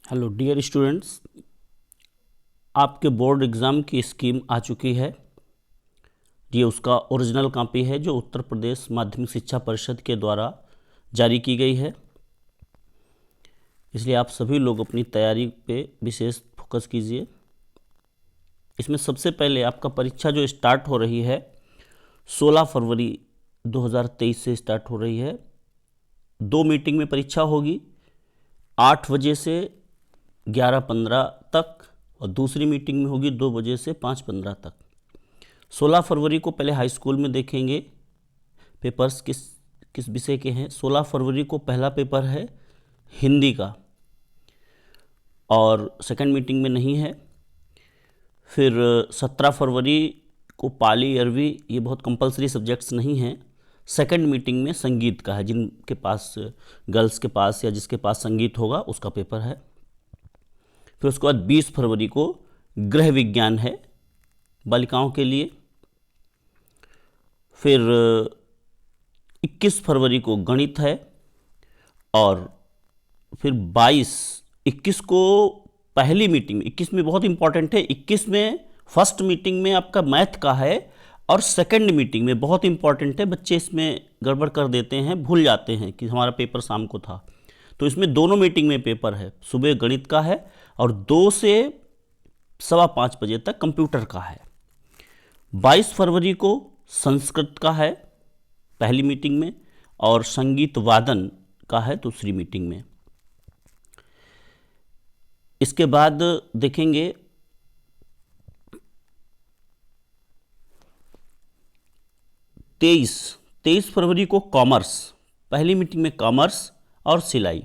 Hello dear students, आपके board exam की scheme आ चुकी है। ये उसका ओरिजिनल कॉपी है जो उत्तर प्रदेश माध्यमिक शिक्षा परिषद के द्वारा जारी की गई है। इसलिए आप सभी लोग अपनी तैयारी पे विशेष फोकस कीजिए। इसमें सबसे पहले आपका परीक्षा जो स्टार्ट हो रही है 16 फरवरी 2023 से स्टार्ट हो रही है। 2 मीटिंग में परीक्षा होगी, 8 बजे से 11:15 तक, और दूसरी मीटिंग में होगी 2 बजे से 5:15 तक। 16 फरवरी को पहले हाई स्कूल में देखेंगे पेपर्स किस किस विषय के हैं। 16 फरवरी को पहला पेपर है हिंदी का, और सेकंड मीटिंग में नहीं है। फिर 17 फरवरी को पाली अरबी, ये बहुत कंपलसरी सब्जेक्ट्स नहीं हैं। सेकंड मीटिंग में संगीत का है, जिनके पास गर्ल्स के पास या जिसके पास संगीत होगा उसका पेपर है। फिर उसके बाद 20 फरवरी को गृह विज्ञान है बालिकाओं के लिए। फिर 21 फरवरी को गणित है, और फिर 21 को पहली मीटिंग में, 21 में बहुत इंपॉर्टेंट है, 21 में फर्स्ट मीटिंग में आपका मैथ का है, और सेकंड मीटिंग में बहुत इंपॉर्टेंट है। बच्चे इसमें गड़बड़ कर देते हैं, भूल जाते हैं कि हमारा पेपर शाम को था। तो इसमें दोनों मीटिंग में पेपर है, सुबह गणित का है और 2 से 5:15 बजे तक कंप्यूटर का है। 22 फरवरी को संस्कृत का है पहली मीटिंग में, और संगीत वादन का है दूसरी मीटिंग में। इसके बाद देखेंगे 23 फरवरी को कॉमर्स, पहली मीटिंग में कॉमर्स और सिलाई।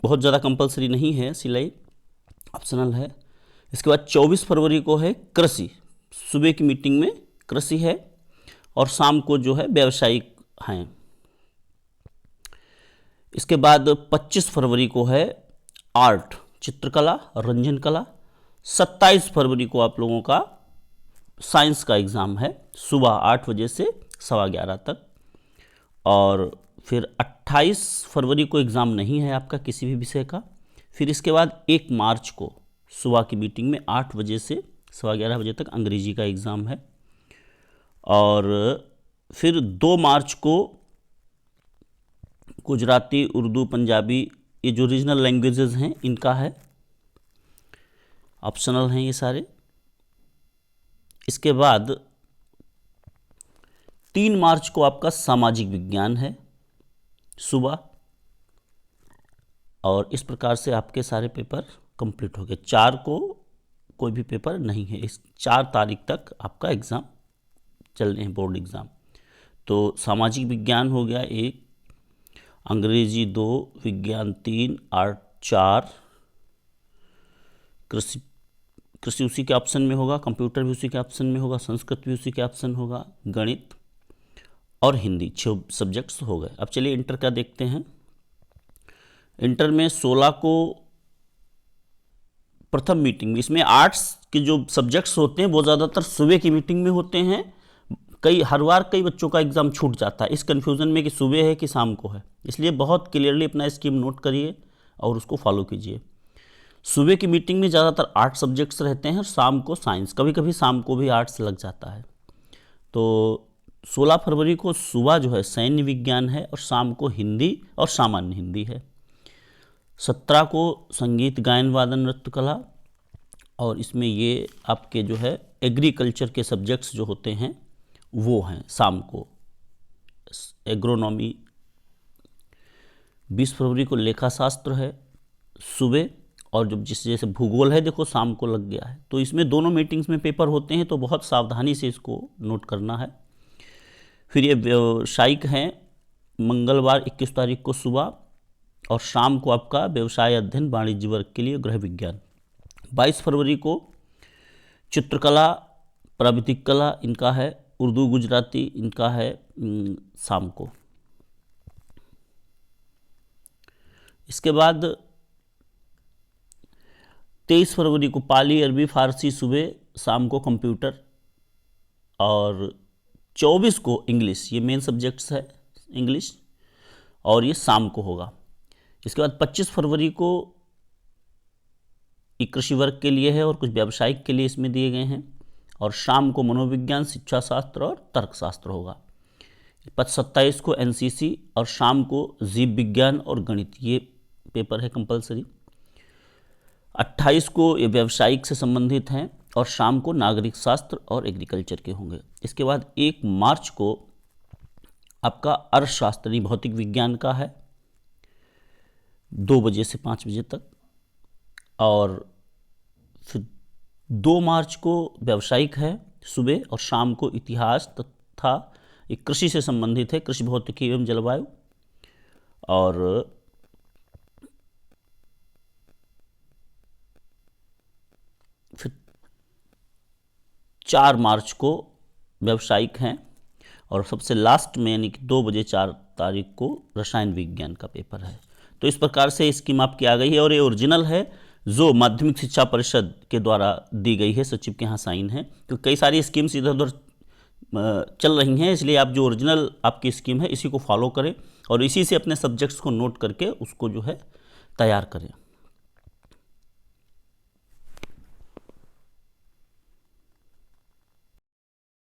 बहुत ज़्यादा कंपलसरी नहीं है, सिलाई ऑप्शनल है। इसके बाद 24 फरवरी को है कृषि, सुबह की मीटिंग में कृषि है, और शाम को जो है व्यावसायिक हैं। इसके बाद 25 फरवरी को है आर्ट, चित्रकला, रंजन कला। 27 फरवरी को आप लोगों का साइंस का एग्ज़ाम है, सुबह 8 बजे से 11:15 तक। और फिर 28 फरवरी को एग्ज़ाम नहीं है आपका किसी भी विषय का। फिर इसके बाद 1 मार्च को सुबह की मीटिंग में 8 बजे से 11:15 बजे तक अंग्रेजी का एग्ज़ाम है। और फिर 2 मार्च को गुजराती, उर्दू, पंजाबी, ये जो रीजनल लैंग्वेजेस हैं इनका है, ऑप्शनल हैं ये सारे। इसके बाद 3 मार्च को आपका सामाजिक विज्ञान है सुबह, और इस प्रकार से आपके सारे पेपर कंप्लीट हो गए। 4 को कोई भी पेपर नहीं है, इस 4 तारीख तक आपका एग्ज़ाम चल रहे हैं, बोर्ड एग्ज़ाम। तो सामाजिक विज्ञान हो गया 1, अंग्रेजी 2, विज्ञान 3, आर्ट 4, कृषि उसी के ऑप्शन में होगा, कंप्यूटर भी उसी के ऑप्शन में होगा, संस्कृत भी उसी के ऑप्शन होगा, गणित और हिंदी 6 सब्जेक्ट्स हो गए। अब चलिए इंटर का देखते हैं। इंटर में 16 को प्रथम मीटिंग में, इसमें आर्ट्स के जो सब्जेक्ट्स होते हैं वो ज़्यादातर सुबह की मीटिंग में होते हैं। हर बार कई बच्चों का एग्ज़ाम छूट जाता है इस कन्फ्यूज़न में कि सुबह है कि शाम को है। इसलिए बहुत क्लियरली अपना स्कीम नोट करिए और उसको फॉलो कीजिए। सुबह की मीटिंग में ज़्यादातर 8 सब्जेक्ट्स रहते हैं, और शाम को साइंस, कभी कभी शाम को भी आर्ट्स लग जाता है। तो 16 फरवरी को सुबह जो है सैन्य विज्ञान है, और शाम को हिंदी और सामान्य हिंदी है। 17 को संगीत, गायन, वादन, नृत्य कला, और इसमें ये आपके जो है एग्रीकल्चर के सब्जेक्ट्स जो होते हैं वो हैं शाम को, एग्रोनॉमी। 20 फरवरी को लेखा शास्त्र है सुबह, और जब जैसे भूगोल है देखो शाम को लग गया है। तो इसमें दोनों मीटिंग्स में पेपर होते हैं, तो बहुत सावधानी से इसको नोट करना है। फिर ये व्यावसायिक हैं मंगलवार 21 तारीख को सुबह, और शाम को आपका व्यवसाय अध्ययन वाणिज्य वर्ग के लिए गृह विज्ञान। 22 फरवरी को चित्रकला, प्राविधिक कला इनका है, उर्दू, गुजराती इनका है शाम को। इसके बाद 23 फरवरी को पाली, अरबी, फारसी सुबह, शाम को कंप्यूटर, और 24 को इंग्लिश, ये मेन सब्जेक्ट्स है इंग्लिश, और ये शाम को होगा। इसके बाद 25 फरवरी को ये कृषि वर्ग के लिए है और कुछ व्यावसायिक के लिए इसमें दिए गए हैं। और शाम को मनोविज्ञान, शिक्षा शास्त्र और तर्कशास्त्र होगा। 27 को एनसीसी और शाम को जीव विज्ञान और गणित, ये पेपर है कंपलसरी। 28 को ये व्यावसायिक से संबंधित हैं और शाम को नागरिक शास्त्र और एग्रीकल्चर के होंगे। इसके बाद 1 मार्च को आपका अर्थशास्त्र भौतिक विज्ञान का है 2 बजे से 5 बजे तक। और फिर 2 मार्च को व्यावसायिक है सुबह और शाम को इतिहास तथा एक कृषि से संबंधित है, कृषि भौतिकी एवं जलवायु। और फिर 4 मार्च को व्यावसायिक हैं और सबसे लास्ट में यानी कि 2 बजे 4 तारीख को रसायन विज्ञान का पेपर है। तो इस प्रकार से स्कीम आपकी आ गई है और ये ओरिजिनल है जो माध्यमिक शिक्षा परिषद के द्वारा दी गई है, सचिव के यहाँ साइन है। तो कई सारी स्कीम्स इधर उधर चल रही हैं, इसलिए आप जो ओरिजिनल आपकी स्कीम है इसी को फॉलो करें और इसी से अपने सब्जेक्ट्स को नोट करके उसको जो है तैयार करें।